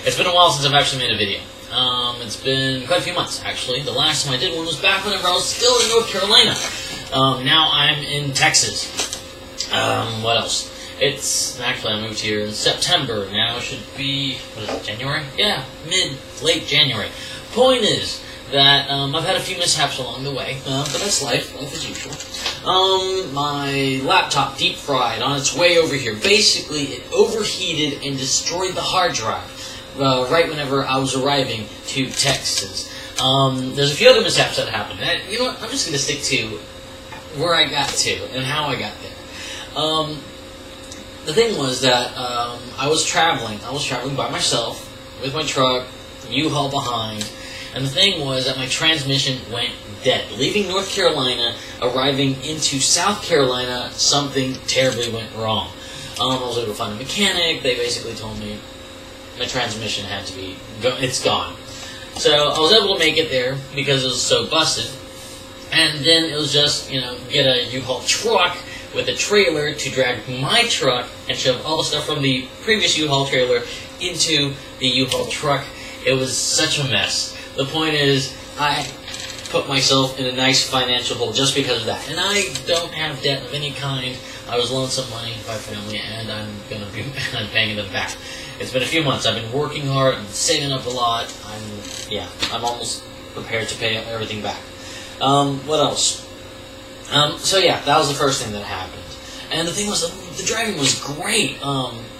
It's been a while since I've actually made a video. It's been quite a few months, actually. The last time I did one was back whenever I was still in North Carolina. Now I'm in Texas. What else? Actually, I moved here in September. Now it should be, January? Yeah, late January. Point is that I've had a few mishaps along the way, but that's life as usual. My laptop deep fried on its way over here. Basically, it overheated and destroyed the hard drive right whenever I was arriving to Texas. There's a few other mishaps that happened. And, you know what? I'm just going to stick to where I got to and how I got there. The thing was that I was traveling. I was traveling by myself with my truck, U-Haul behind. And the thing was that my transmission went dead. Leaving North Carolina, arriving into South Carolina, something terribly went wrong. I was able to find a mechanic. They basically told me my transmission had to be, it's gone. So I was able to make it there because it was so busted. And then it was just, get a U-Haul truck with a trailer to drag my truck and shove all the stuff from the previous U-Haul trailer into the U-Haul truck. It was such a mess. The point is, I put myself in a nice financial hole just because of that. And I don't have debt of any kind. I was loaned some money by family, and I'm going to be paying them back. It's been a few months. I've been working hard. I'm saving up a lot. I'm almost prepared to pay everything back. What else? That was the first thing that happened. And the thing was, the driving was great,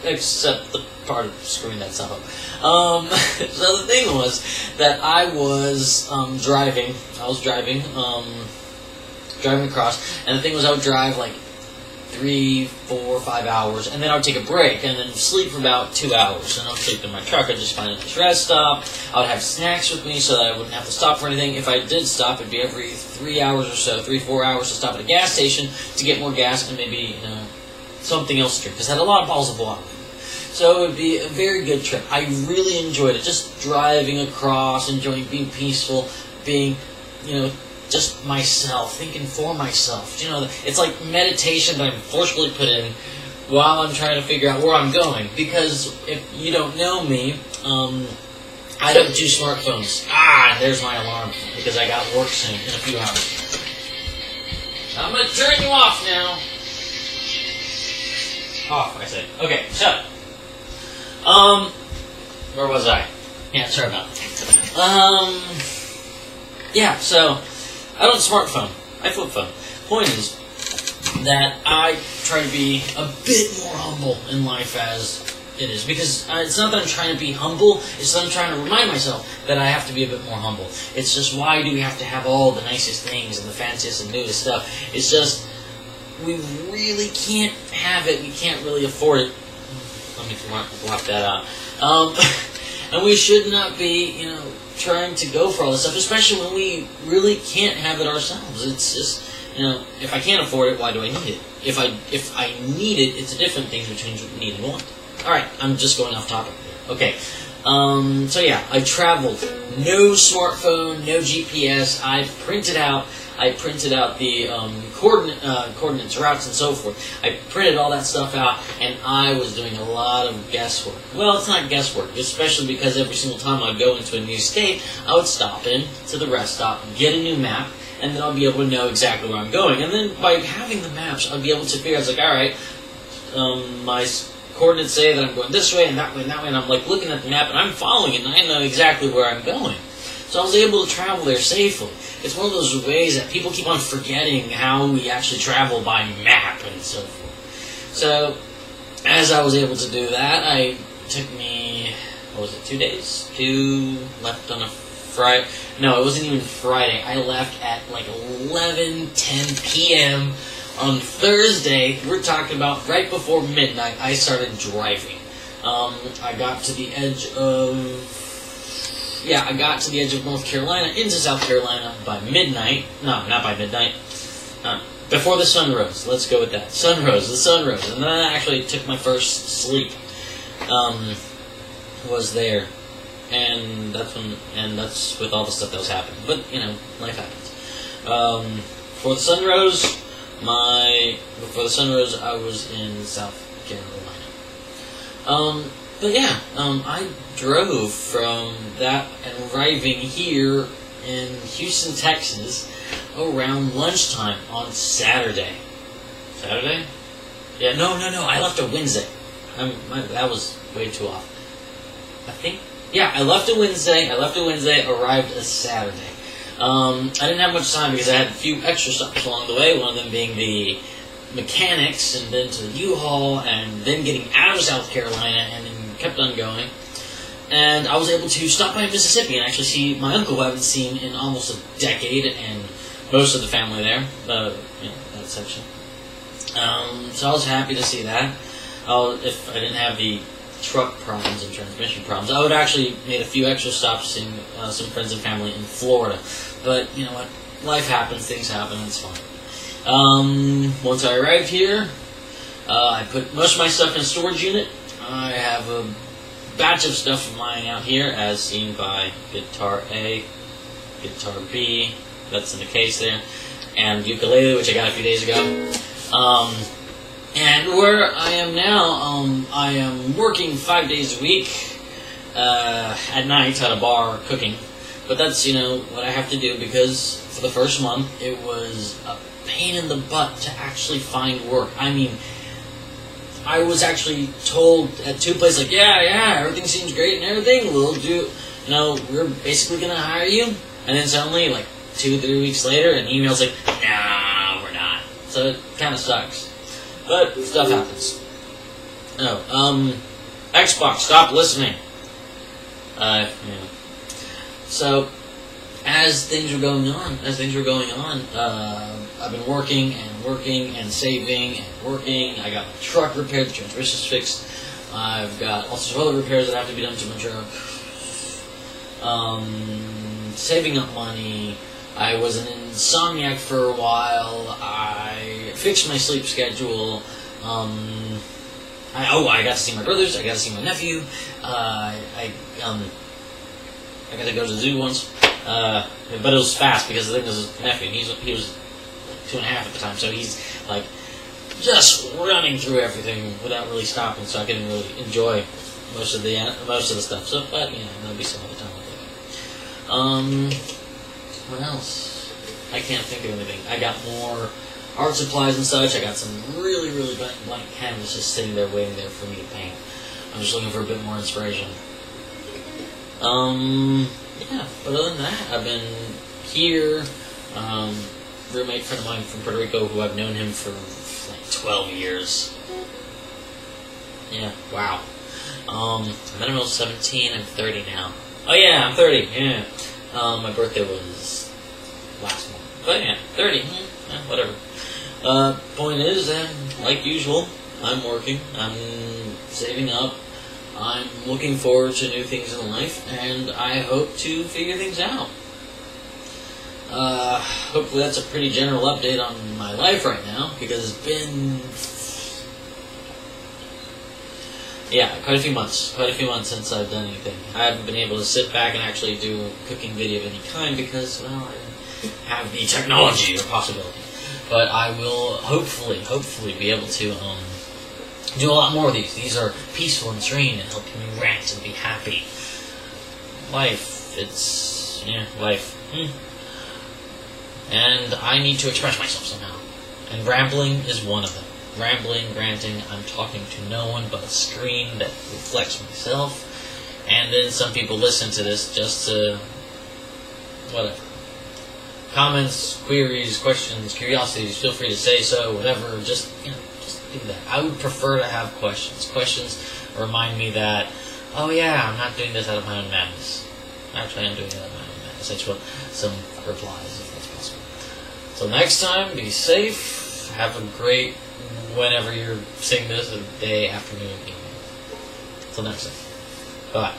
except the part of screwing that stuff up. So the thing was that I was driving. I was driving across, and the thing was I would drive like 3, 4, 5 hours, and then I would take a break, and then sleep for about 2 hours. And I would sleep in my truck. I'd just find a nice rest stop. I would have snacks with me so that I wouldn't have to stop for anything. If I did stop, it'd be every 3 hours or so, 3, 4 hours to stop at a gas station to get more gas and maybe something else to drink, because I had a lot of bottles of water. So it would be a very good trip. I really enjoyed it, just driving across, enjoying being peaceful, being, just myself, thinking for myself. It's like meditation that I'm forcibly put in while I'm trying to figure out where I'm going. Because if you don't know me, I don't do smartphones. There's my alarm, because I got work soon, in a few hours. I'm going to turn you off now. Off, I say. Okay, so, where was I? Yeah, sorry about that. So, I don't smartphone. I flip phone. Point is that I try to be a bit more humble in life as it is. Because it's not that I'm trying to be humble, it's that I'm trying to remind myself that I have to be a bit more humble. It's just, why do we have to have all the nicest things and the fanciest and newest stuff? It's just, we really can't have it. We can't really afford it. Let me block that out. And we should not be, trying to go for all this stuff, especially when we really can't have it ourselves. It's just, if I can't afford it, why do I need it? If I need it, it's a different thing between need and want. Alright, I'm just going off topic here. Okay. I traveled. No smartphone, no GPS. I printed out the coordinates, routes, and so forth. I printed all that stuff out, and I was doing a lot of guesswork. Well, it's not guesswork, especially because every single time I'd go into a new state, I would stop in to the rest stop, get a new map, and then I'll be able to know exactly where I'm going. And then by having the maps, I'll be able to figure out, alright, my coordinates say that I'm going this way and that way and that way, and I'm looking at the map, and I'm following it, and I know exactly where I'm going. So I was able to travel there safely. It's one of those ways that people keep on forgetting how we actually travel by map and so forth. So, as I was able to do that, it took me, 2 days? Left on a Friday. No, it wasn't even Friday. I left at 11:10 p.m. on Thursday. We're talking about right before midnight, I started driving. I got to the edge of North Carolina into South Carolina by midnight. No, not by midnight. Before the sun rose. Let's go with that. The sun rose. And then I actually took my first sleep. Was there. And that's with all the stuff that was happening. But, life happens. Before the sun rose, I was in South Carolina. But yeah, I drove from that and arriving here in Houston, Texas, around lunchtime on Saturday. Saturday? Yeah, no. I left a Wednesday. That was way too off. I think. Yeah, I left a Wednesday. Arrived a Saturday. I didn't have much time because I had a few extra stops along the way. One of them being the mechanics, and then to the U-Haul, and then getting out of South Carolina, and then kept on going. And I was able to stop by Mississippi and actually see my uncle, who I haven't seen in almost a decade, and most of the family there, that section. So I was happy to see that. If I didn't have the truck problems and transmission problems, I would actually made a few extra stops seeing some friends and family in Florida. But you know what? Life happens, things happen, it's fine. Once I arrived here, I put most of my stuff in a storage unit. I have a batch of stuff lying out here, as seen by guitar A, guitar B, that's in the case there, and ukulele, which I got a few days ago. And where I am now, I am working 5 days a week, at night at a bar cooking. But that's, what I have to do, because for the first month, it was a pain in the butt to actually find work. I mean, I was actually told at two places, like, yeah, everything seems great and everything, we're basically going to hire you. And then suddenly, like, 2-3 weeks later, an email's like, nah, we're not. So it kind of sucks. But stuff happens. Xbox, stop listening. So, as things were going on, I've been working and saving and working. I got my truck repaired, the transmission's fixed. I've got all sorts of other repairs that have to be done to my truck. Saving up money. I was an insomniac for a while. I fixed my sleep schedule. I got to see my brothers. I got to see my nephew. I got to go to the zoo once. But it was fast because the thing was his nephew. He was 2.5 at the time, so he's like just running through everything without really stopping. So I couldn't really enjoy most of the stuff. So, but there'll be some other time. What else? I can't think of anything. I got more art supplies and such. I got some really, really blank canvas just sitting there waiting there for me to paint. I'm just looking for a bit more inspiration. Yeah, but other than that, I've been here. Roommate friend of mine from Puerto Rico, who I've known him for like 12 years. Yeah, wow. I met him when I was 17. I'm 30 now. Oh yeah, I'm 30. Yeah. My birthday was last month. But yeah, 30. Whatever. Point is, like usual, I'm working. I'm saving up. I'm looking forward to new things in life, and I hope to figure things out. Hopefully that's a pretty general update on my life right now, because it's been, quite a few months since I've done anything. I haven't been able to sit back and actually do a cooking video of any kind because, I don't have the technology or possibility. But I will hopefully be able to, do a lot more of these. These are peaceful and serene and help me rant and be happy. Life. And I need to express myself somehow. And rambling is one of them. Rambling, ranting, I'm talking to no one but a screen that reflects myself. And then some people listen to this just to, whatever. Comments, queries, questions, curiosities, feel free to say so, whatever, just do that. I would prefer to have questions. Questions remind me that, oh yeah, I'm not doing this out of my own madness. Actually, I'm doing it out of my own madness. I just want some replies, if that's possible. So next time, be safe, have a great, whenever you're seeing this, a day, afternoon, evening. Till next time. Bye.